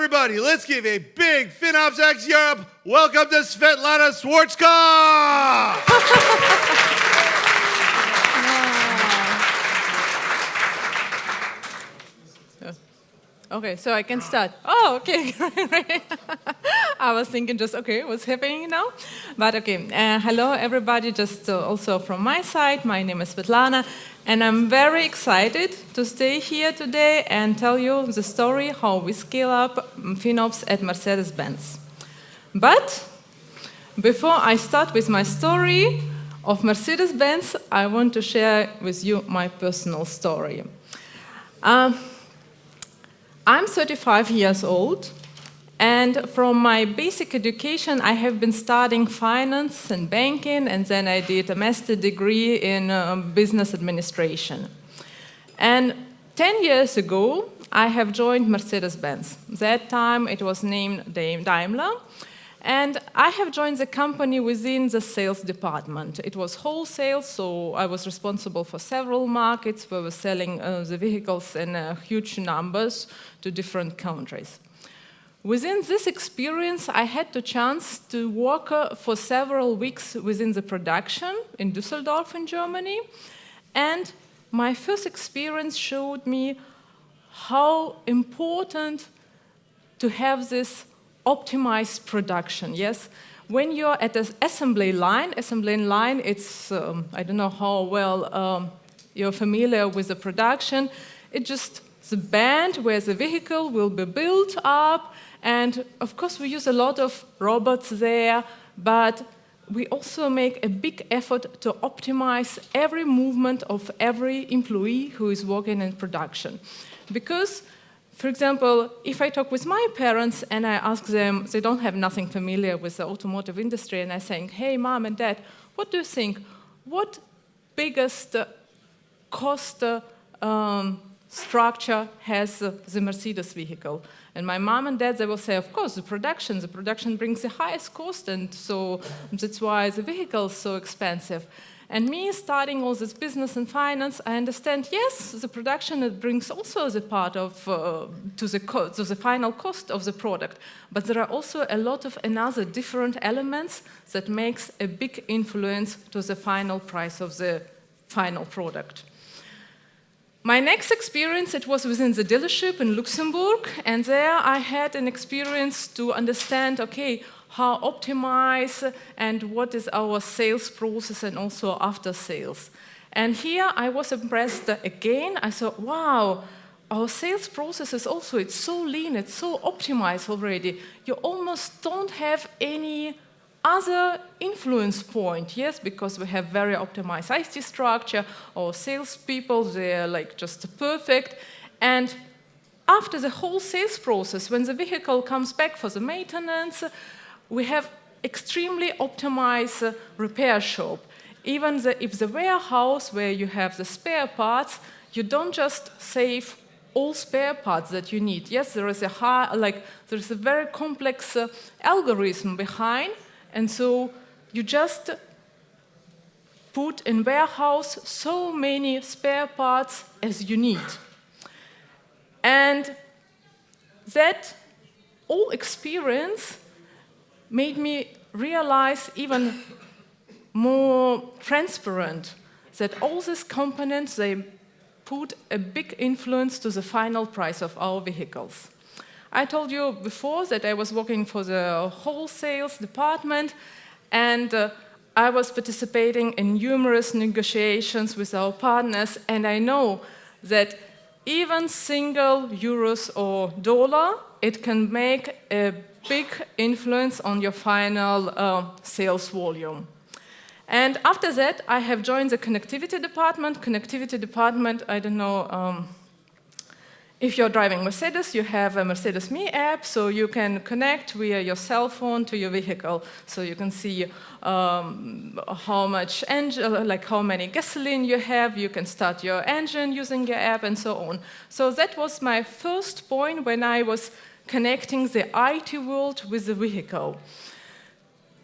everybody, let's give a big FinOps X Europe welcome to Svetlana Schwarzkopf! Okay, so I can start. Oh, okay. I was thinking just, okay, what's happening now? But okay, hello everybody, just also from my side. My name is Svetlana, and I'm very excited to stay here today and tell you the story how we scale up FinOps at Mercedes-Benz. But before I start with my story of Mercedes-Benz, I want to share with you my personal story. I'm 35 years old, and from my basic education, I have been studying finance and banking, and then I did a master's degree in business administration. And 10 years ago, I have joined Mercedes-Benz. That time, it was named Daimler, and I have joined the company within the sales department. It was wholesale, so I was responsible for several markets where we were selling the vehicles in huge numbers to different countries. Within this experience, I had the chance to work for several weeks within the production in Düsseldorf in Germany, and my first experience showed me how important to have this optimized production, yes? When you're at the assembly line, it's, I don't know how well you're familiar with the production, it's just the band where the vehicle will be built up, and of course we use a lot of robots there, but we also make a big effort to optimize every movement of every employee who is working in production. Because for example, if I talk with my parents and I ask them, they don't have nothing familiar with the automotive industry, and I say, hey, mom and dad, what do you think? What biggest cost structure has the Mercedes vehicle? And my mom and dad, they will say, of course, the production brings the highest cost, and so that's why the vehicle is so expensive. And me studying all this business and finance, I understand, yes, the production it brings also the part of to the final cost of the product, but there are also a lot of another different elements that makes a big influence to the final price of the final product. My next experience, it was within the dealership in Luxembourg, and there I had an experience to understand, okay, how optimize and what is our sales process and also after sales. And here I was impressed again. I thought, wow, our sales process is also, it's so lean, it's so optimized already. You almost don't have any other influence point, yes, because we have very optimized IT structure, our salespeople, they're like just perfect. And after the whole sales process, when the vehicle comes back for the maintenance, we have extremely optimized repair shop. Even if the warehouse where you have the spare parts, you don't just save all spare parts that you need. Yes, there is a very complex algorithm behind, and so you just put in warehouse so many spare parts as you need. And that all experience made me realize even more transparent that all these components, they put a big influence to the final price of our vehicles. I told you before that I was working for the wholesale department, and I was participating in numerous negotiations with our partners, and I know that even single euros or dollar, it can make a big influence on your final sales volume. And after that, I have joined the connectivity department. Connectivity department, I don't know, if you're driving Mercedes, you have a Mercedes Me app, so you can connect via your cell phone to your vehicle. So you can see how much engine, like how many gasoline you have, you can start your engine using your app and so on. So that was my first point when I was connecting the IT world with the vehicle.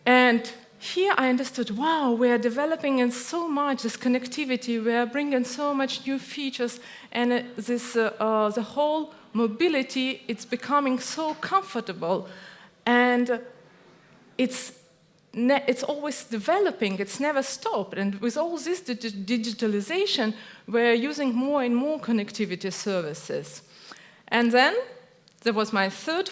And here I understood, wow, we are developing in so much this connectivity, we are bringing so much new features, and the whole mobility, it's becoming so comfortable, and it's always developing, it's never stopped. And with all this digitalization, we're using more and more connectivity services. And then there was my third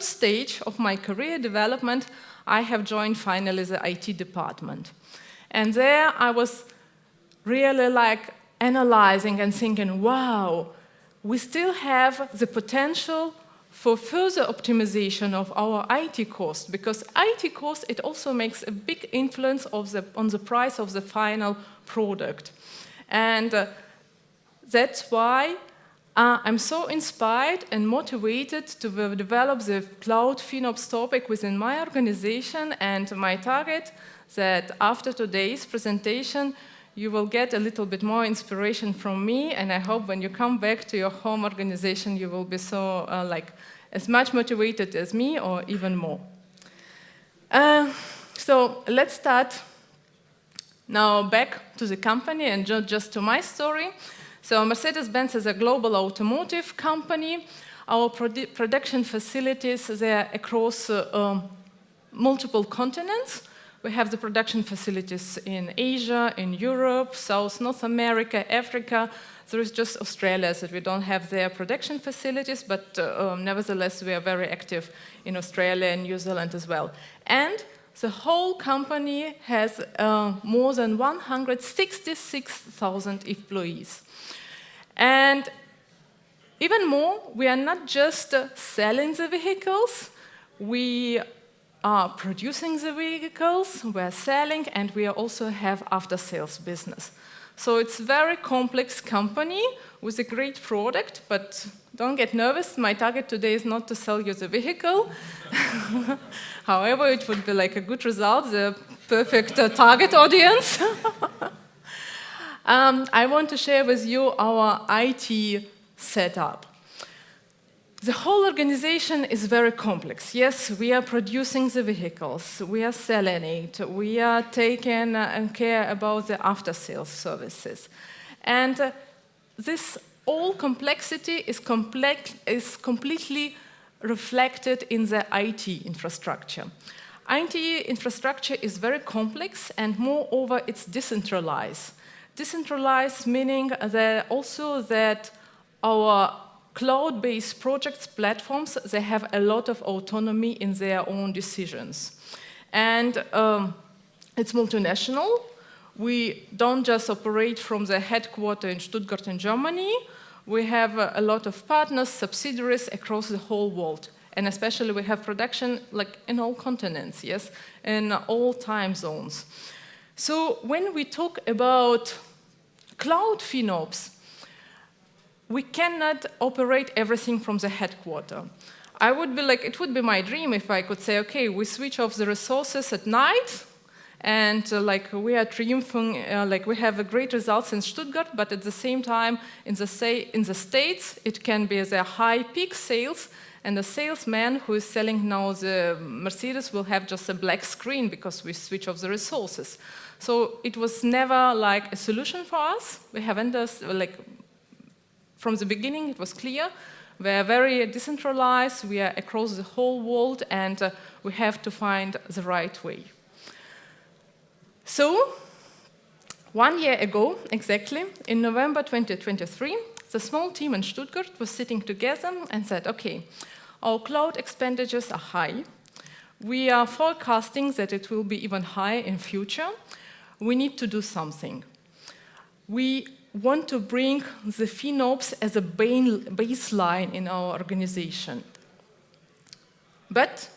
stage of my career development. I have joined finally the IT department. And there I was really like analyzing and thinking, wow, we still have the potential for further optimization of our IT cost, because IT cost, it also makes a big influence on the price of the final product. And that's why I'm so inspired and motivated to develop the cloud FinOps topic within my organization, and my target that after today's presentation, you will get a little bit more inspiration from me, and I hope when you come back to your home organization, you will be so as much motivated as me or even more. So let's start now back to the company and just to my story. So Mercedes-Benz is a global automotive company. Our production facilities, they're across multiple continents. We have the production facilities in Asia, in Europe, South, North America, Africa. There is just Australia that we don't have their production facilities, but nevertheless, we are very active in Australia and New Zealand as well. And the whole company has more than 166,000 employees. And even more, we are not just selling the vehicles, we are producing the vehicles, we're selling, and we also have after-sales business. So it's a very complex company with a great product, but don't get nervous. My target today is not to sell you the vehicle. However, it would be like a good result, the perfect target audience. I want to share with you our IT setup. The whole organization is very complex. Yes, we are producing the vehicles, we are selling it, we are taking care about the after-sales services. And this all complexity is completely reflected in the IT infrastructure. IT infrastructure is very complex, and moreover, it's decentralized. Decentralized meaning that also that our cloud-based projects, platforms, they have a lot of autonomy in their own decisions. And it's multinational. We don't just operate from the headquarters in Stuttgart in Germany. We have a lot of partners, subsidiaries across the whole world. And especially we have production like in all continents, yes, in all time zones. So when we talk about cloud FinOps, we cannot operate everything from the headquarters. It would be my dream if I could say, okay, we switch off the resources at night, and we are triumphing, we have great results in Stuttgart, but at the same time, in the States, it can be the high peak sales, and the salesman who is selling now the Mercedes will have just a black screen because we switch off the resources. So it was never like a solution for us. We haven't from the beginning, it was clear. We are very decentralized, we are across the whole world, and we have to find the right way. So, 1 year ago, exactly, in November 2023, the small team in Stuttgart was sitting together and said, okay, our cloud expenditures are high. We are forecasting that it will be even higher in future. We need to do something. We want to bring the FinOps as a baseline in our organization. But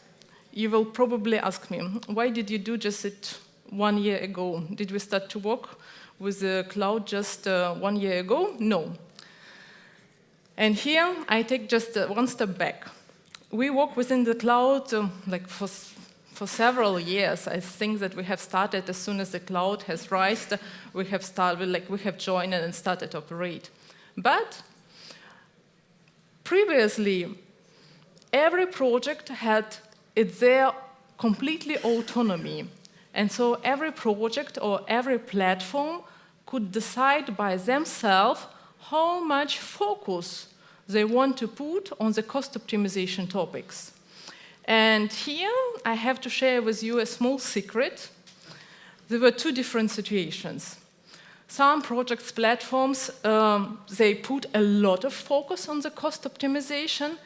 you will probably ask me, why did you do just it 1 year ago? Did we start to work with the cloud just 1 year ago? No. And here I take just one step back. We work within the cloud for several years. I think that we have started as soon as the cloud has risen, we have joined and started to operate. But previously, every project had their completely autonomy. And so every project or every platform could decide by themselves how much focus they want to put on the cost optimization topics. And here I have to share with you a small secret. There were two different situations. Some projects platforms, they put a lot of focus on the cost optimization,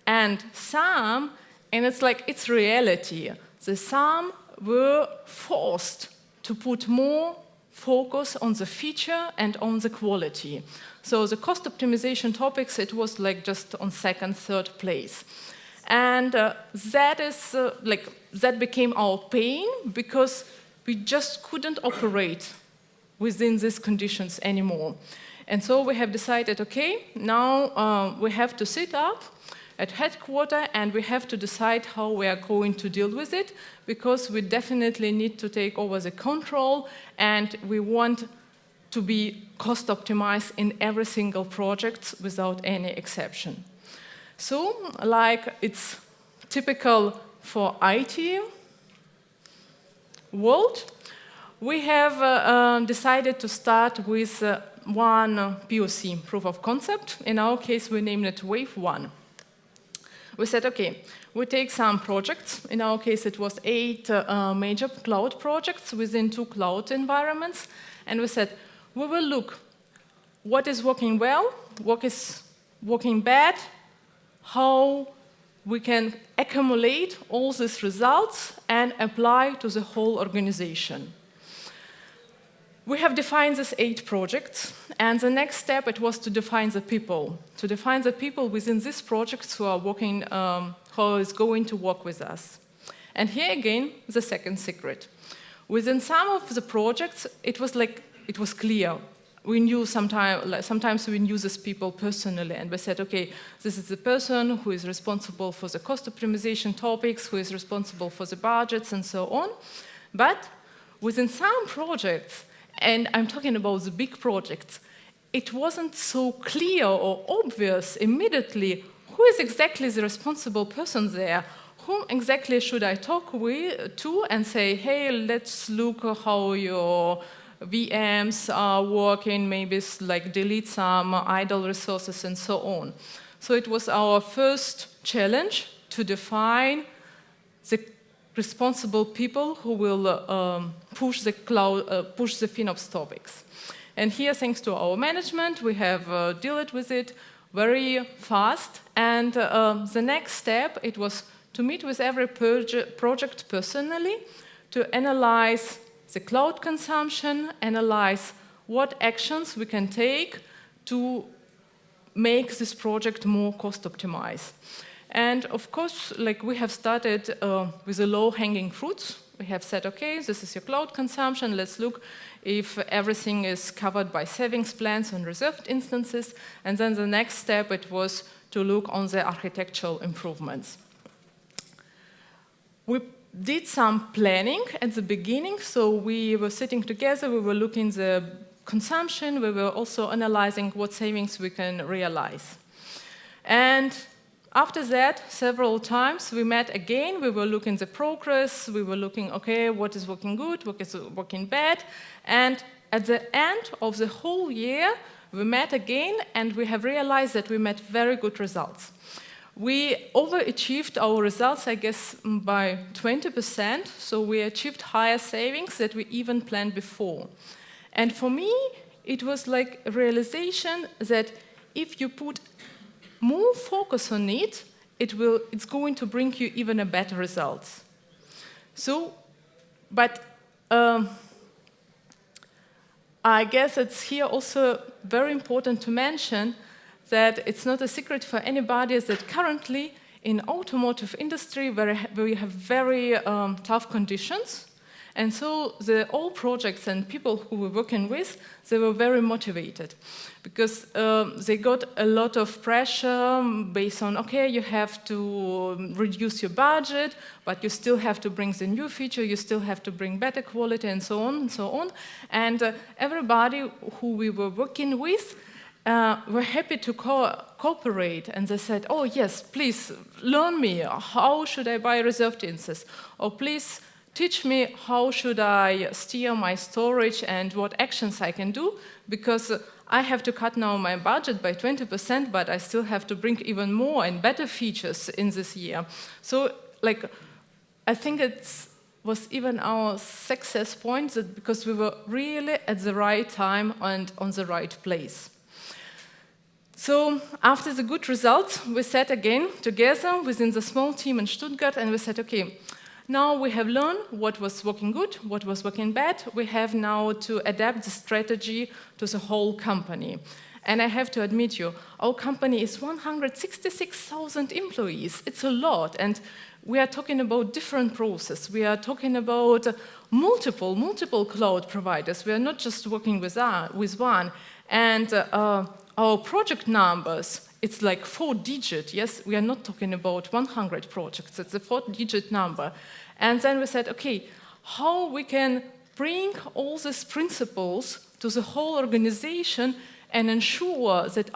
and some, and it's reality, some were forced to put more focus on the feature and on the quality. So the cost optimization topics, it was like just on second, third place. And that became our pain because we just couldn't operate within these conditions anymore. And so we have decided, okay, now we have to sit up at headquarters and we have to decide how we are going to deal with it, because we definitely need to take over the control and we want to be cost optimized in every single project without any exception. So, like it's typical for IT world, we have decided to start with one POC, proof of concept. In our case, we named it Wave 1. We said, okay, we take some projects. In our case, it was 8 major cloud projects within 2 cloud environments. And we said, we will look what is working well, what is working bad, how we can accumulate all these results and apply to the whole organization. We have defined these 8 projects, and the next step, it was to define the people within these projects who are working, who is going to work with us. And here again, the second secret. Within some of the projects, it was clear. We knew sometimes we knew these people personally, and we said, okay, this is the person who is responsible for the cost optimization topics, who is responsible for the budgets, and so on. But within some projects, and I'm talking about the big projects, it wasn't so clear or obvious immediately who is exactly the responsible person there, whom exactly should I talk to and say, hey, let's look how your VMs are working, maybe like delete some idle resources and so on. So it was our first challenge to define the responsible people who will push the FinOps topics. And here, thanks to our management, we have dealt with it very fast. And the next step, it was to meet with every project personally to analyze the cloud consumption, analyze what actions we can take to make this project more cost optimized. And of course, like we have started with the low-hanging fruits. We have said, okay, this is your cloud consumption. Let's look if everything is covered by savings plans and reserved instances. And then the next step, it was to look on the architectural improvements. We did some planning at the beginning. So we were sitting together. We were looking at the consumption. We were also analyzing what savings we can realize. And after that, several times, we met again. We were looking at the progress. We were looking, okay, what is working good, what is working bad. And at the end of the whole year, we met again, and we have realized that we met very good results. We overachieved our results, I guess, by 20%. So we achieved higher savings that we even planned before. And for me, it was like a realization that if you put more focus on it, it's going to bring you even a better results. So, but I guess it's here also very important to mention that it's not a secret for anybody that currently in automotive industry where we have very tough conditions. And so all projects and people who we're working with, they were very motivated because they got a lot of pressure based on, okay, you have to reduce your budget, but you still have to bring the new feature, you still have to bring better quality, and so on and so on. And everybody who we were working with were happy to cooperate, and they said, oh yes, please learn me, how should I buy reserved instances? Or please teach me how should I steer my storage and what actions I can do, because I have to cut now my budget by 20%, but I still have to bring even more and better features in this year. So, like, I think it was even our success point that because we were really at the right time and on the right place. So after the good results, we sat again together within the small team in Stuttgart, and we said, okay, now we have learned what was working good, what was working bad. We have now to adapt the strategy to the whole company. And I have to admit you, our company is 166,000 employees. It's a lot. And we are talking about different processes. We are talking about multiple cloud providers. We are not just working with one. And our project numbers, it's like 4-digit, yes? We are not talking about 100 projects. It's a 4-digit number. And then we said, okay, how we can bring all these principles to the whole organization and ensure that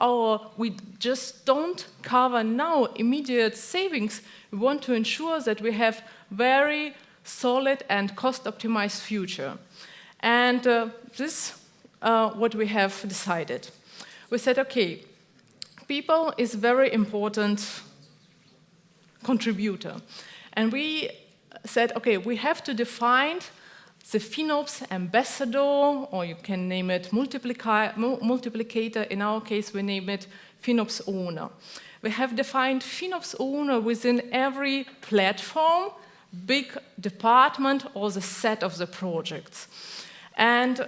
we just don't cover now immediate savings. We want to ensure that we have very solid and cost-optimized future. And this what we have decided. We said, okay, people is very important contributor. And we said, okay, we have to define the FinOps ambassador, or you can name it multiplicator. In our case, we name it FinOps owner. We have defined FinOps owner within every platform, big department, or the set of the projects. And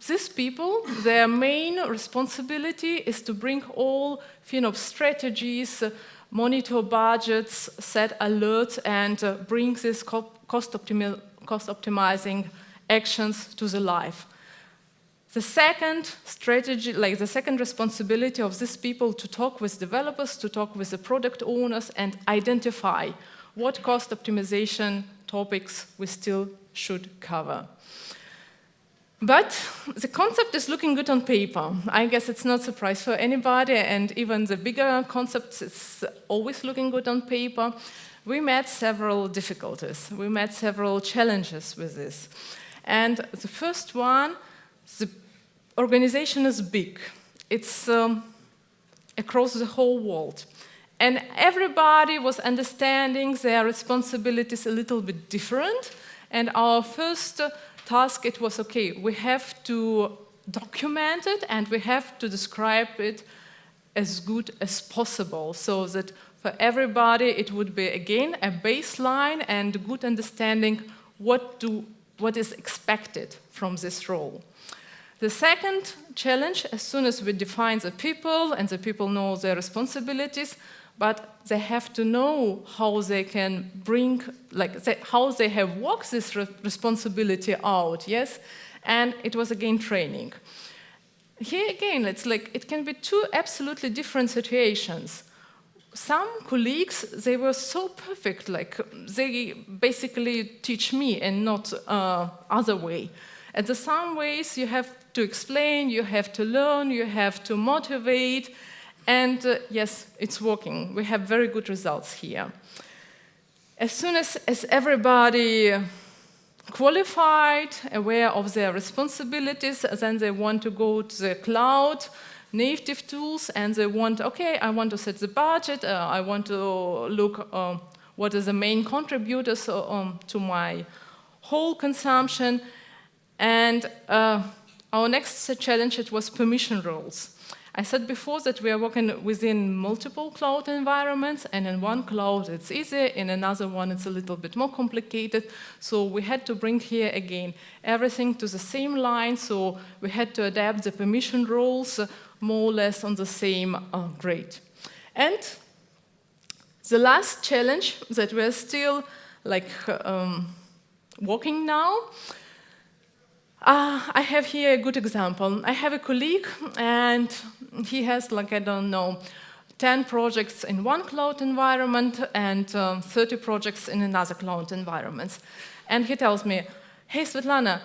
these people, their main responsibility is to bring all FinOps strategies, monitor budgets, set alerts, and bring these cost-optimizing actions to the life. The second strategy, the second responsibility of these people to talk with developers, to talk with the product owners, and identify what cost optimization topics we still should cover. But the concept is looking good on paper. I guess it's not a surprise for anybody, and even the bigger concepts, it's always looking good on paper. We met several difficulties. We met several challenges with this. And the first one, the organization is big. It's across the whole world. And everybody was understanding their responsibilities a little bit different. And our first task, it was, okay, we have to document it and we have to describe it as good as possible so that for everybody it would be, again, a baseline and a good understanding what is expected from this role. The second challenge, as soon as we define the people and the people know their responsibilities, but they have to know how they can bring, how they have worked this responsibility out, yes? And it was again training. Here again, it's like it can be two absolutely different situations. Some colleagues, they were so perfect, like they basically teach me and not other way. And the some ways you have to explain, you have to learn, you have to motivate, and yes, it's working. We have very good results here. As soon as everybody qualified, aware of their responsibilities, then they want to go to the cloud, native tools, and they want, okay, I want to set the budget, I want to look what are the main contributors to my whole consumption. And our next challenge, it was permission roles. I said before that we are working within multiple cloud environments, and in one cloud it's easy, in another one it's a little bit more complicated. So we had to bring here again everything to the same line, so we had to adapt the permission roles more or less on the same grade. And the last challenge that we're still working now, I have here a good example. I have a colleague, and he has, 10 projects in one cloud environment and 30 projects in another cloud environment. And he tells me, hey, Svetlana,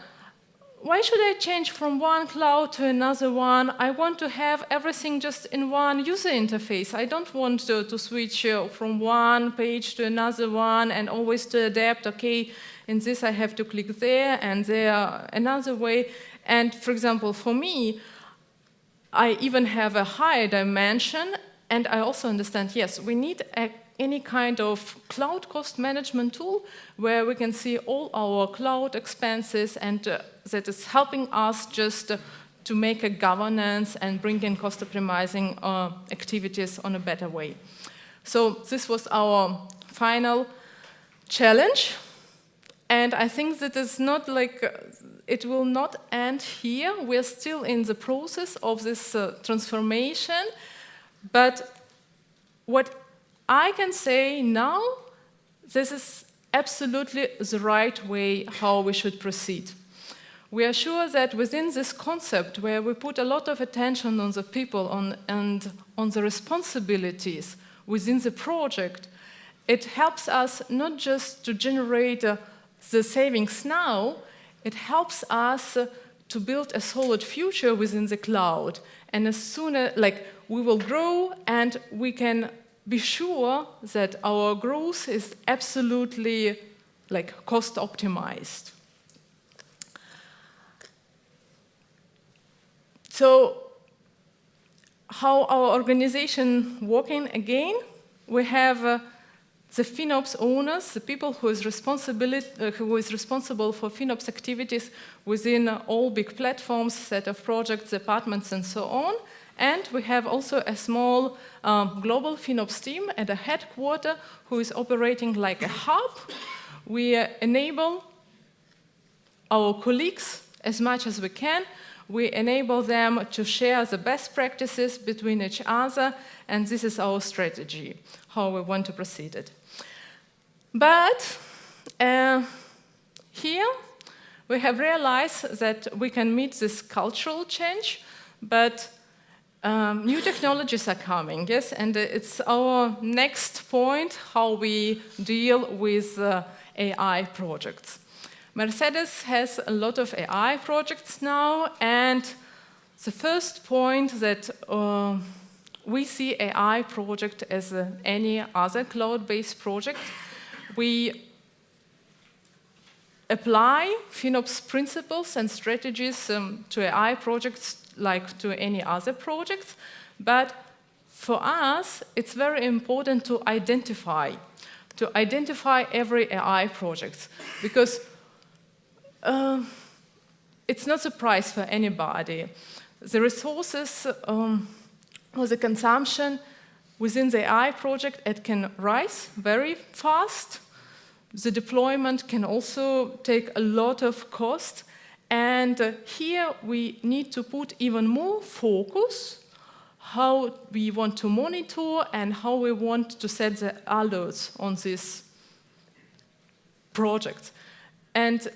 why should I change from one cloud to another one? I want to have everything just in one user interface. I don't want to switch from one page to another one and always to adapt, okay, in this I have to click there and there another way. And for example, for me, I even have a higher dimension, and I also understand, yes, we need any kind of cloud cost management tool where we can see all our cloud expenses, and that is helping us just to make a governance and bring in cost optimizing activities on a better way. So this was our final challenge. And I think that it's not like, it will not end here. We're still in the process of this transformation. But what I can say now, this is absolutely the right way how we should proceed. We are sure that within this concept, where we put a lot of attention on the people and on the responsibilities within the project, it helps us not just to generate the savings now, it helps us to build a solid future within the cloud. And as soon as, we will grow, and we can be sure that our growth is absolutely, cost optimized. So, how our organization working again? We have the FinOps owners, the people who is responsible for FinOps activities within all big platforms, set of projects, departments, and so on. And we have also a small global FinOps team at a headquarter who is operating like a hub. We enable our colleagues as much as we can. We enable them to share the best practices between each other, and this is our strategy, how we want to proceed it. But here we have realized that we can meet this cultural change, but new technologies are coming, yes, and it's our next point, how we deal with AI projects. Mercedes has a lot of AI projects now, and the first point that we see AI project as any other cloud-based project. We apply FinOps principles and strategies to AI projects like to any other projects, but for us, it's very important to identify every AI project, because it's not a surprise for anybody. The resources or the consumption within the AI project, it can rise very fast. The deployment can also take a lot of cost. And here we need to put even more focus how we want to monitor and how we want to set the alerts on these projects. And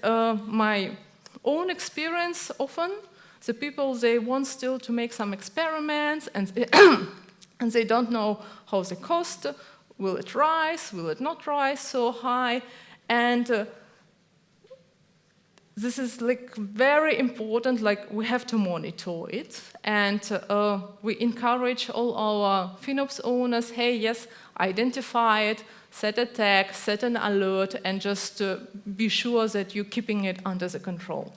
my own experience, often the people, they want still to make some experiments, and and they don't know how the cost, will it rise, will it not rise so high, and this is very important, we have to monitor it, and we encourage all our FinOps owners, hey, yes, identify it, set a tag, set an alert, and just be sure that you're keeping it under the control.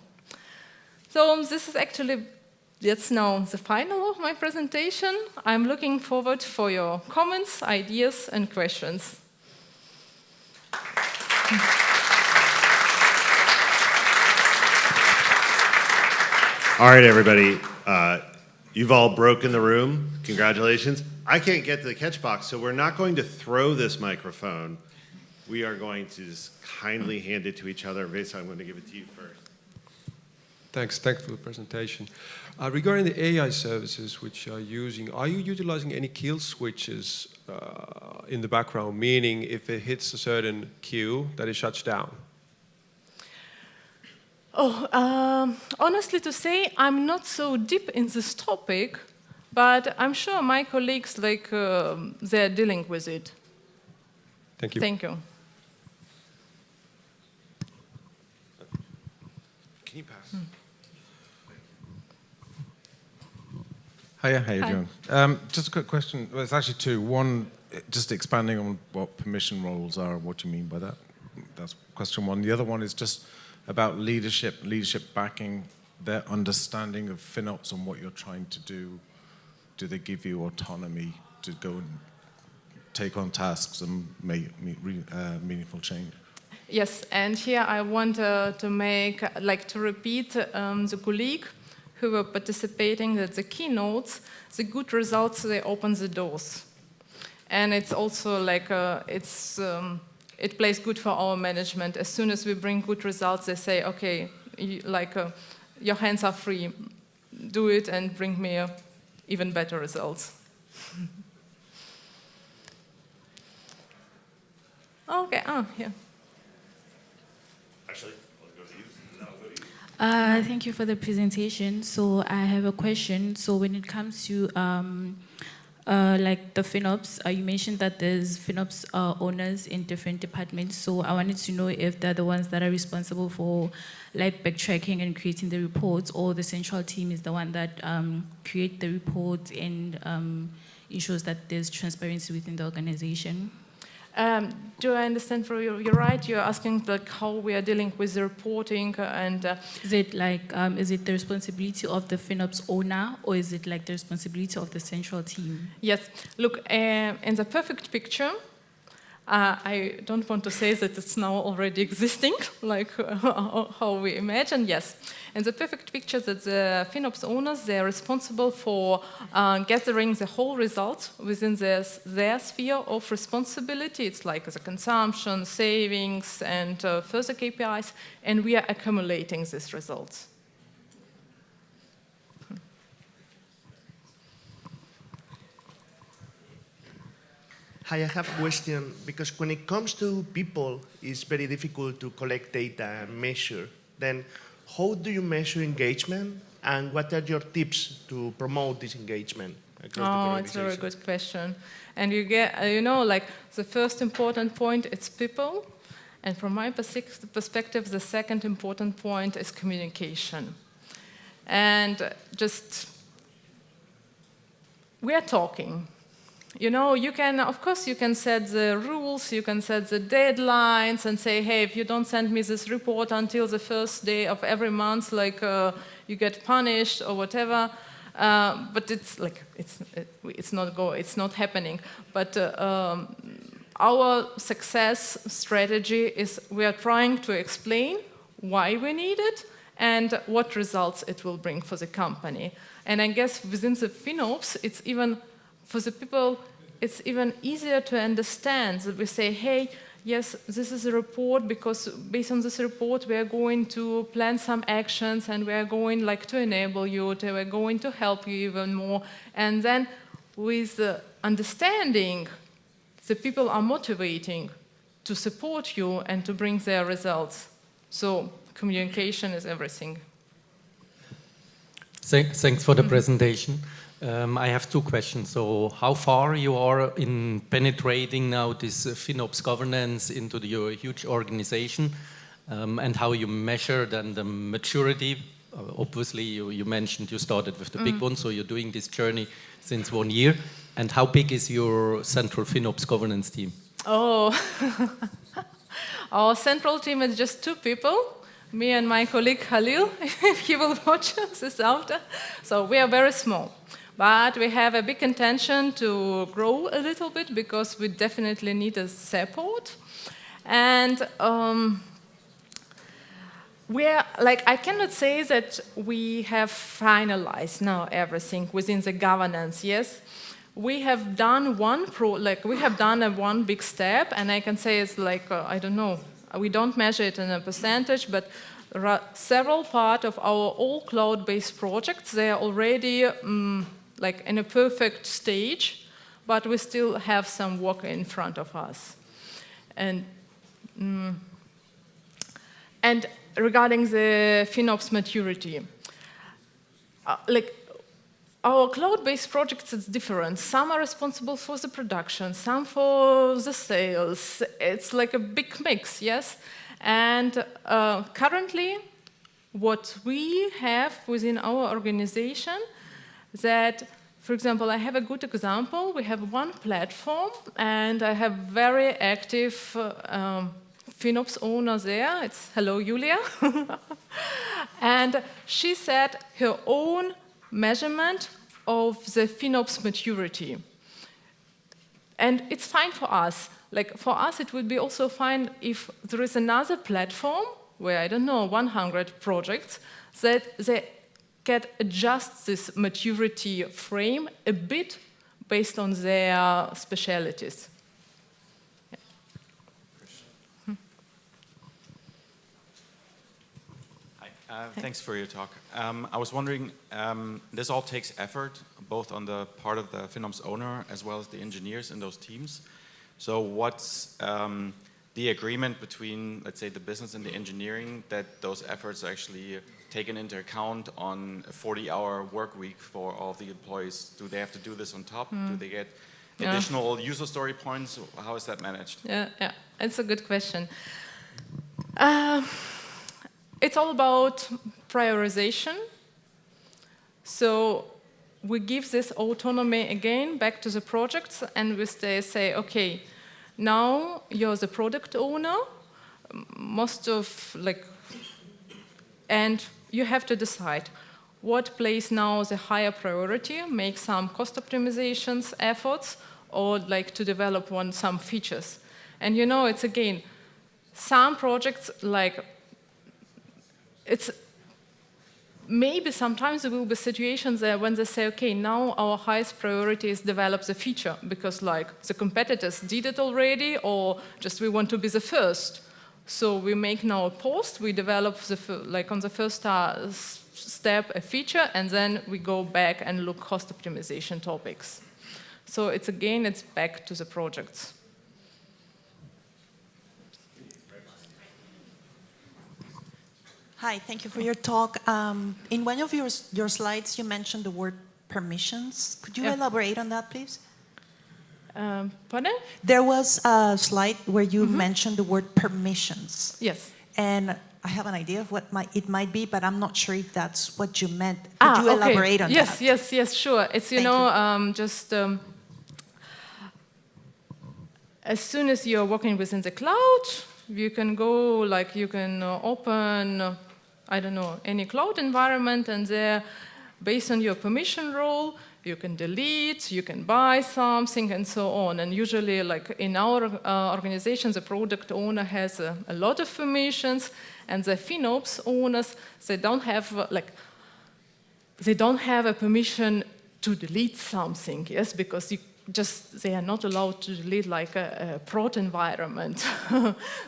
So this is actually, that's now the final of my presentation. I'm looking forward for your comments, ideas, and questions. All right, everybody. You've all broken the room. Congratulations. I can't get to the catch box, so we're not going to throw this microphone. We are going to just kindly hand it to each other. Vesa, I'm going to give it to you first. Thanks for the presentation. Regarding the AI services which you are using, are you utilizing any kill switches in the background, meaning if it hits a certain queue, that it shuts down? Oh, honestly to say, I'm not so deep in this topic, but I'm sure my colleagues, they're dealing with it. Thank you. Thank you. Can you pass? Hiya, how you doing? Just a quick question. Well, it's actually two. One, just expanding on what permission roles are and what you mean by that. That's question one. The other one is just about leadership backing their understanding of FinOps and what you're trying to do do they give you autonomy to go and take on tasks and make meaningful change? Yes, and here I want to make, like to repeat the colleague who were participating at the keynotes, the good results, they open the doors. And it's also like, it plays good for our management. As soon as we bring good results, they say, okay, your hands are free, do it and bring me even better results. Okay, yeah. Actually, I'll go to you, and then I'll go to you. Thank you for the presentation. So I have a question. So when it comes to like the FinOps, you mentioned that there's FinOps owners in different departments. So I wanted to know if they're the ones that are responsible for like backtracking and creating the reports, or the central team is the one that create the reports and ensures that there's transparency within the organization. Do I understand from you? You're right. You're asking like how we are dealing with the reporting and. Is it like is it the responsibility of the FinOps owner, or is it like the responsibility of the central team? Yes. Look, in the perfect picture, I don't want to say that it's now already existing, like how we imagine. Yes. In the perfect picture, that the FinOps owners, they are responsible for gathering the whole results within their sphere of responsibility. It's like the consumption, savings, and further KPIs, and we are accumulating these results. Hi, I have a question, because when it comes to people, it's very difficult to collect data and measure. Then how do you measure engagement, and what are your tips to promote this engagement across the Oh, organization? it's a very good question. And you get, like the first important point, it's people. And from my perspective, the second important point is communication. And just, we are talking. You can, of course, you can set the rules, you can set the deadlines and say, hey, if you don't send me this report until the first day of every month, you get punished or whatever. But it's like, it's not happening. But our success strategy is we are trying to explain why we need it and what results it will bring for the company. And I guess within the FinOps, it's even, for the people, it's even easier to understand that we say, hey, yes, this is a report because based on this report, we are going to plan some actions and we are going to enable you, we're going to help you even more. And then with the understanding, the people are motivating to support you and to bring their results. So communication is everything. Thanks for the presentation. I have two questions. So how far you are in penetrating now this FinOps governance into your huge organization, and how you measure then the maturity? Obviously, you mentioned you started with the big one, so you're doing this journey since 1 year. And how big is your central FinOps governance team? Oh, our central team is just 2 people. Me and my colleague Khalil, if he will watch this after. So we are very small. But we have a big intention to grow a little bit because we definitely need a support. And I cannot say that we have finalized now everything within the governance. Yes, we have done one big step, and I can say it's I don't know. We don't measure it in a percentage, but there are several parts of our all cloud-based projects. They are already in a perfect stage, but we still have some work in front of us. And regarding the FinOps maturity, our cloud-based projects is different. Some are responsible for the production, some for the sales. It's like a big mix, yes? And currently, what we have within our organization, that, for example, I have a good example. We have one platform, and I have very active FinOps owner there. It's hello, Julia. And she set her own measurement of the FinOps maturity. And it's fine for us. Like for us, it would be also fine if there is another platform where, I don't know, 100 projects that they can adjust this maturity frame a bit based on their specialities. Thanks for your talk. I was wondering, this all takes effort, both on the part of the FinOps owner as well as the engineers in those teams. So what's the agreement between, let's say, the business and the engineering that those efforts are actually taken into account on a 40-hour work week for all of the employees? Do they have to do this on top? Do they get additional user story points? How is that managed? Yeah, it's a good question. It's all about prioritization. So we give this autonomy again back to the projects, and we say, okay, now you're the product owner, and you have to decide what plays now the higher priority, make some cost optimizations efforts, or like to develop some features. And you know, it's again, some projects like, it's maybe sometimes there will be situations there when they say, okay, now our highest priority is develop the feature because like the competitors did it already, or just we want to be the first. So we make now a post, we develop on the first step a feature, and then we go back and look cost optimization topics. So it's back to the projects. Hi, thank you for your talk. In one of your slides, you mentioned the word permissions. Could you elaborate on that, please? Pardon? There was a slide where you mentioned the word permissions. Yes. And I have an idea of what it might be, but I'm not sure if that's what you meant. Could you elaborate on that? Yes, sure. It's, as soon as you're working within the cloud, you can go, you can open, I don't know, any cloud environment, and there, based on your permission role, you can delete, you can buy something, and so on. And usually, in our organization, the product owner has a lot of permissions, and the FinOps owners, they don't have a permission to delete something, yes, because they are not allowed to delete like a prod environment.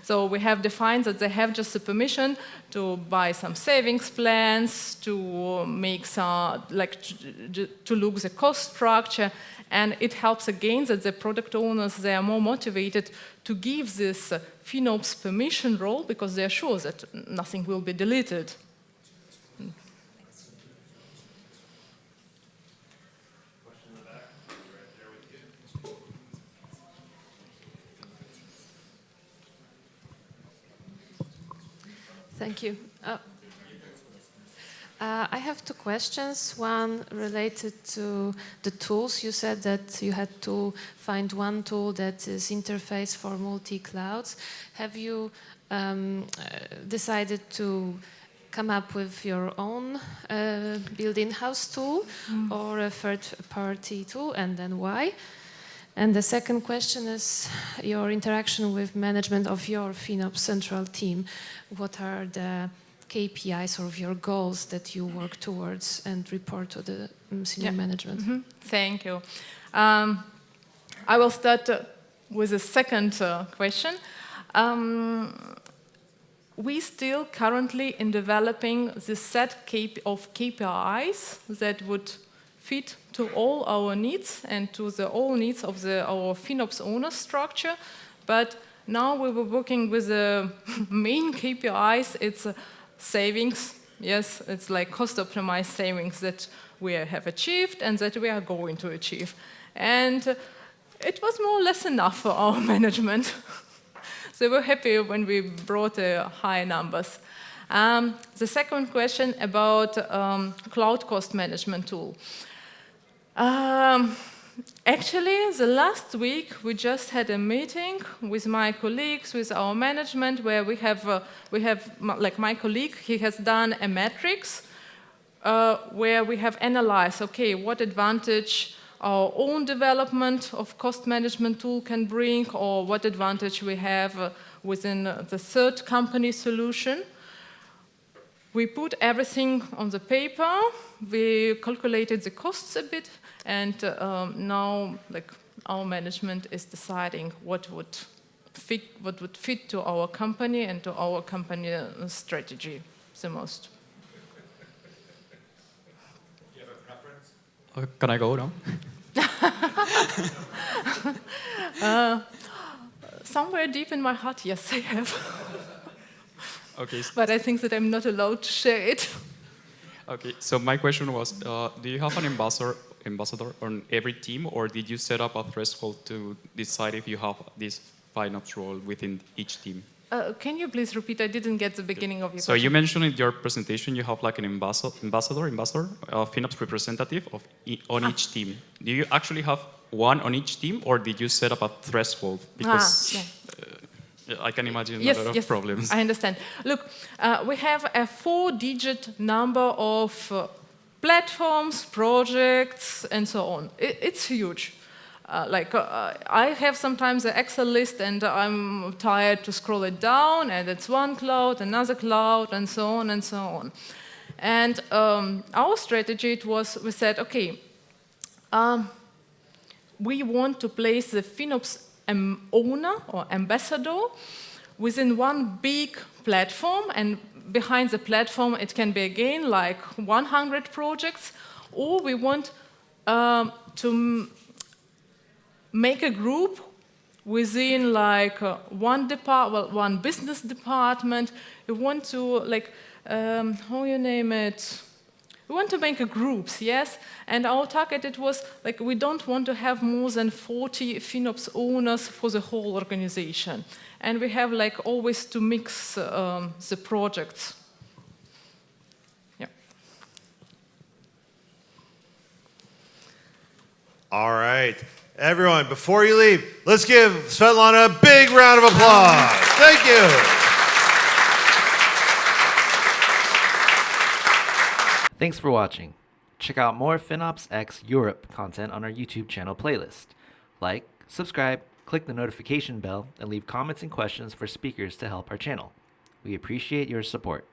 So we have defined that they have just a permission to buy some savings plans, to make some, to look the cost structure, and it helps again that the product owners, they are more motivated to give this FinOps permission role because they are sure that nothing will be deleted. Thank you. I have two questions. One related to the tools. You said that you had to find one tool that is interface for multi-clouds. Have you decided to come up with your own build in-house tool or a third-party tool, and then why? And the second question is your interaction with management of your FinOps central team. What are the KPIs or your goals that you work towards and report to the senior management? Thank you. I will start with the second question. We still currently in developing the set of KPIs that would fit to all our needs and to all needs of our FinOps owner structure. But now we were working with the main KPIs. It's savings. Yes, it's like cost optimized savings that we have achieved and that we are going to achieve. And it was more or less enough for our management. So we're happy when we brought high numbers. The second question about cloud cost management tool. Actually, the last week we just had a meeting with my colleagues, with our management, where we have like my colleague, he has done a matrix where we have analyzed, okay, what advantage our own development of cost management tool can bring, or what advantage we have within the third company solution. We put everything on the paper, we calculated the costs a bit, and now our management is deciding what would fit to our company and to our company strategy the most. Do you have a preference? Can I go now? Somewhere deep in my heart, yes, I have. Okay. But I think that I'm not allowed to share it. Okay, so my question was, do you have an ambassador on every team, or did you set up a threshold to decide if you have this FinOps role within each team? Can you please repeat? I didn't get the beginning of your So question. you mentioned in your presentation you have like an ambassador, FinOps representative on each team. Do you actually have one on each team, or did you set up a threshold? Because I can imagine a lot of problems. I understand. Look, we have a 4-digit number of platforms, projects, and so on. It's huge. I have sometimes an Excel list, and I'm tired to scroll it down, and it's one cloud, another cloud, and so on and so on. And our strategy was, we said, okay, we want to place the FinOps owner or ambassador within one big platform, and behind the platform it can be again like 100 projects, or we want to make a group within like one business department. We want to how you name it? We want to make groups, yes? And our target, it was like we don't want to have more than 40 FinOps owners for the whole organization. And we have always to mix the projects. Yeah. All right. Everyone, before you leave, let's give Svetlana a big round of applause. Thank you. Thanks for watching. Check out more FinOps X Europe content on our YouTube channel playlist. Like, subscribe, click the notification bell, and leave comments and questions for speakers to help our channel. We appreciate your support.